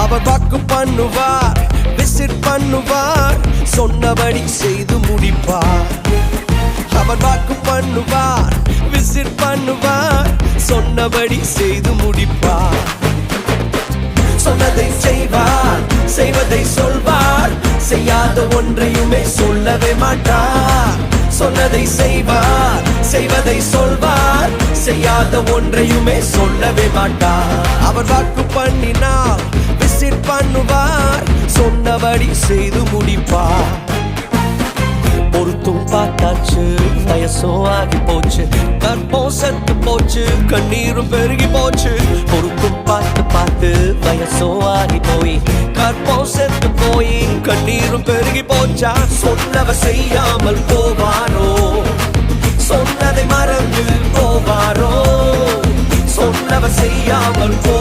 அவர் வாக்கு பண்ணுவார், விசிட் பண்ணுவார், சொன்னபடி செய்து முடிப்பார். அவர் வாக்கு பண்ணுவார், விசிட் பண்ணுவார், சொன்னபடி செய்து முடிப்பார். சொன்னதை செய்வார், செய்வதை சொல்வார், செய்யாத ஒன்றையுமே சொல்லவே மாட்டார். சொன்னதை செய்வார், செய்வதை சொல்வார், செய்யாத ஒன்றையுமே சொல்லவே மாட்டார். அவர் வாக்கு பண்ணினார், விசிட் பண்ணுவார், சொன்னபடி செய்து முடிப்பார். பொறுத்தும் பார்த்தாச்சு, வயசோ ஆகி போச்சு, கற்பம் செத்து போச்சு, கண்ணீரும் பெருகி போச்சு. பொறுத்தும் பார்த்து பார்த்து வயசோ ஆகி போய், கற்பம் செத்து போய், கண்ணீரும் பெருகி போச்சா. சொன்னவர் செய்யாமல் போவாரோ, சொன்னதை மறந்து போவாரோ, சொன்னவர் செய்யாமல் போ